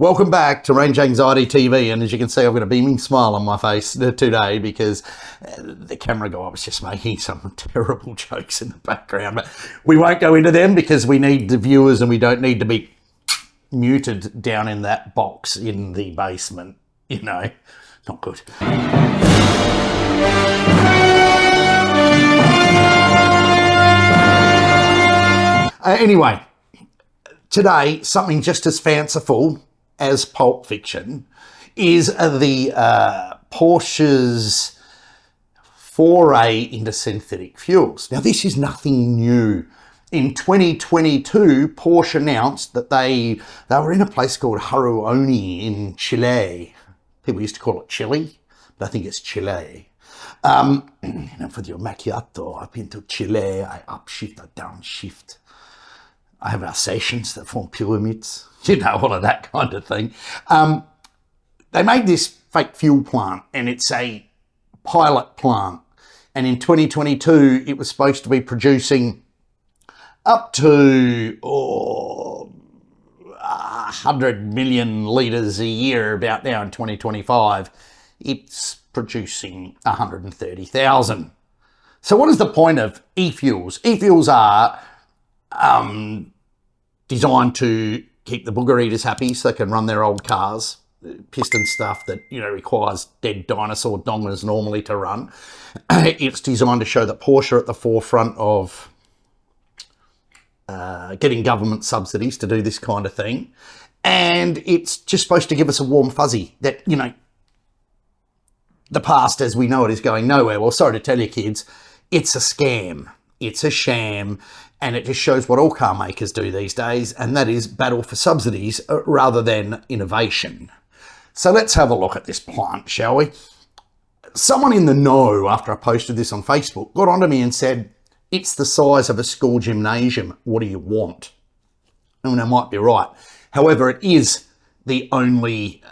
Welcome back to Range Anxiety TV, and as you can see, I've got a beaming smile on my face today because the camera guy was just making some terrible jokes in the background, but we won't go into them because we need the viewers and we don't need to be muted down in that box in the basement, you know, not good. Anyway, today, something just as fanciful as Pulp Fiction is the Porsche's foray into synthetic fuels. Now, this is nothing new. In 2022, Porsche announced that they were in a place called Haruoni in Chile. People used to call it Chile, but I think it's Chile. For your macchiato, I've been to Chile, I upshift, I downshift. I have Alsatians that form pyramids, you know, all of that kind of thing. They made this fake fuel plant, and it's a pilot plant. And in 2022, it was supposed to be producing up to 100 million litres a year. About now in 2025, it's producing 130,000. So what is the point of e-fuels? E-fuels are designed to keep the booger eaters happy so they can run their old cars, piston stuff that, you know, requires dead dinosaur dongers normally to run. It's designed to show that Porsche are at the forefront of getting government subsidies to do this kind of thing. And it's just supposed to give us a warm fuzzy that, you know, the past as we know it is going nowhere. Well, sorry to tell you kids, it's a scam. It's a sham, and it just shows what all car makers do these days, and that is battle for subsidies rather than innovation. So let's have a look at this plant, shall we? Someone in the know, after I posted this on Facebook, got onto me and said, it's the size of a school gymnasium. What do you want? And I might be right. However, it is the only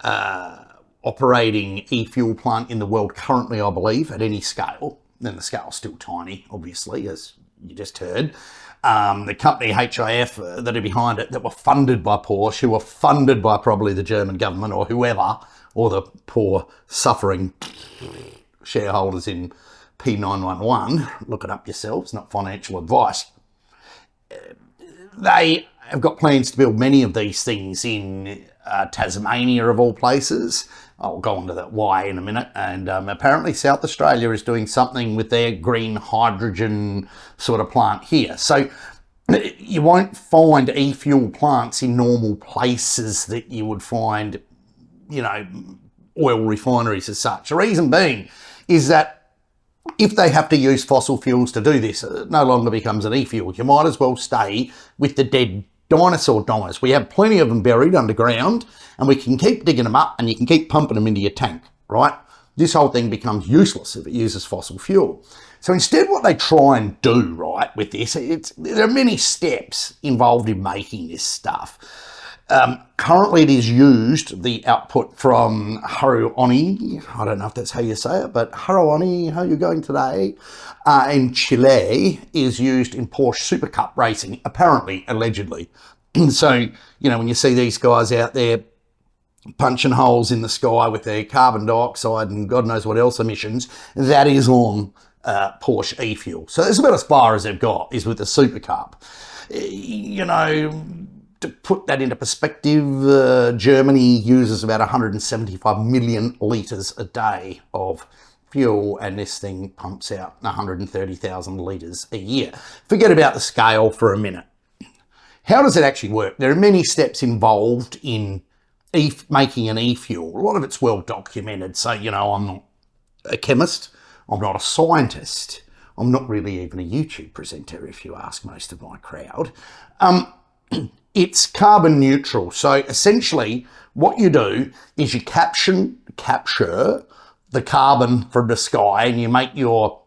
operating e-fuel plant in the world currently, I believe, at any scale. Then the scale's still tiny, obviously, as you just heard. The company HIF that are behind it, that were funded by Porsche, who were funded by probably the German government or whoever, or the poor suffering shareholders in P911, look it up yourselves, not financial advice. They have got plans to build many of these things in Tasmania, of all places. I'll go on to that why in a minute. And apparently South Australia is doing something with their green hydrogen sort of plant here. So you won't find e-fuel plants in normal places that you would find, you know, oil refineries as such. The reason being is that if they have to use fossil fuels to do this, it no longer becomes an e-fuel. You might as well stay with the dead dinosaur dongers. We have plenty of them buried underground, and we can keep digging them up and you can keep pumping them into your tank, right? This whole thing becomes useless if it uses fossil fuel. So instead what they try and do, right, with this, there are many steps involved in making this stuff. Currently it is used, the output from Haruoni, I don't know if that's how you say it, but Haruoni, how are you going today? In Chile is used in Porsche Super Cup racing, apparently, allegedly. So, you know, when you see these guys out there punching holes in the sky with their carbon dioxide and God knows what else emissions, that is on Porsche e-fuel. So that's about as far as they've got, is with the Super Cup. You know, to put that into perspective, Germany uses about 175 million litres a day of fuel, and this thing pumps out 130,000 litres a year. Forget about the scale for a minute. How does it actually work? There are many steps involved in making an e-fuel. A lot of it's well documented. So, you know, I'm not a chemist, I'm not a scientist, I'm not really even a YouTube presenter, if you ask most of my crowd. It's carbon neutral. So essentially what you do is you capture the carbon from the sky, and you make your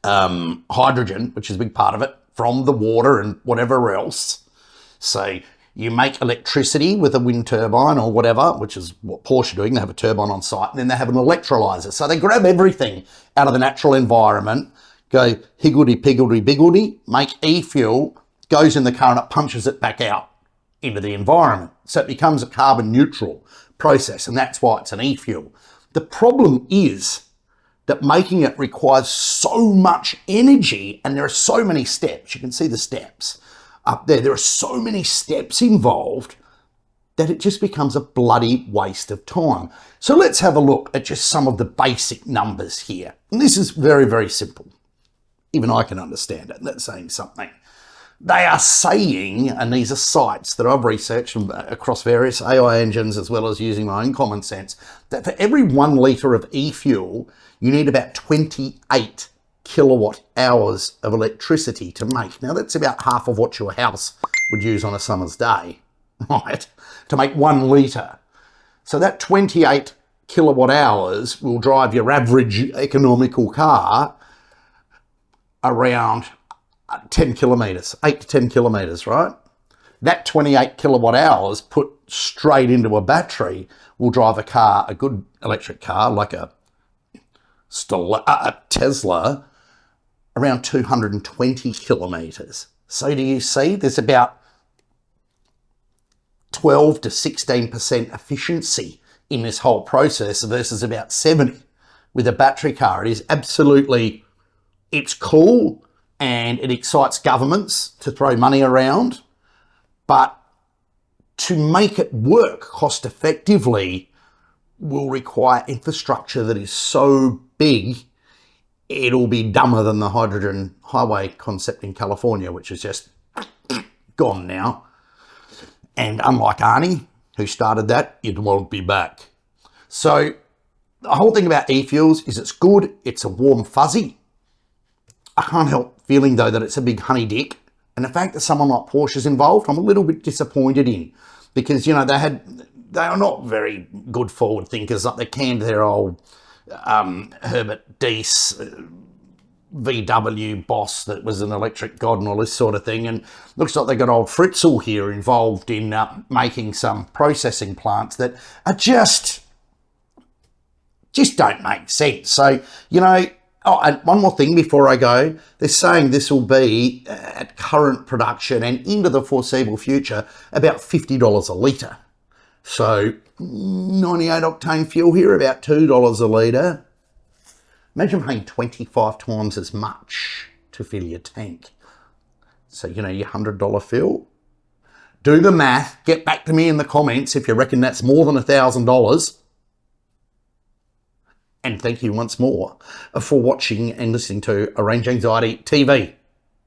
hydrogen, which is a big part of it, from the water and whatever else. So you make electricity with a wind turbine or whatever, which is what Porsche are doing. They have a turbine on site, and then they have an electrolyzer. So they grab everything out of the natural environment, go higgledy-piggledy-biggledy, make e-fuel, goes in the car and it punches it back out. into the environment. So it becomes a carbon neutral process, and that's why it's an e-fuel. The problem is that making it requires so much energy, and there are so many steps. You can see the steps up there. There are so many steps involved that it just becomes a bloody waste of time. So let's have a look at just some of the basic numbers here. And this is very, very simple. Even I can understand it. That's saying something. They are saying, and these are sites that I've researched across various AI engines as well as using my own common sense, that for every 1 litre of e-fuel, you need about 28 kilowatt hours of electricity to make. Now that's about half of what your house would use on a summer's day, right? To make 1 litre. So that 28 kilowatt hours will drive your average economical car around 10 kilometres, 8 to 10 kilometres, right? That 28 kilowatt hours put straight into a battery will drive a car, a good electric car like a Tesla, around 220 kilometres. So do you see there's about 12 to 16% efficiency in this whole process versus about 70 with a battery car. It is absolutely, it's cool and it excites governments to throw money around, but to make it work cost effectively will require infrastructure that is so big it'll be dumber than the hydrogen highway concept in California, which is just gone now. And unlike Arnie, who started that, it won't be back. So the whole thing about e-fuels is it's good, it's a warm fuzzy. I can't help feeling though that it's a big honey dick. And the fact that someone like Porsche is involved, I'm a little bit disappointed in, because, you know, they are not very good forward thinkers. Like they canned their old Herbert Diess VW boss that was an electric god and all this sort of thing, and looks like they got old Fritzl here involved in making some processing plants that are just don't make sense. So, you know, oh, and one more thing before I go, they're saying this will be at current production and into the foreseeable future about $50 a litre. So 98 octane fuel here, about $2 a litre. Imagine paying 25 times as much to fill your tank. So, you know, your $100 fill. Do the math. Get back to me in the comments if you reckon that's more than $1,000. And thank you once more for watching and listening to Range Anxiety TV.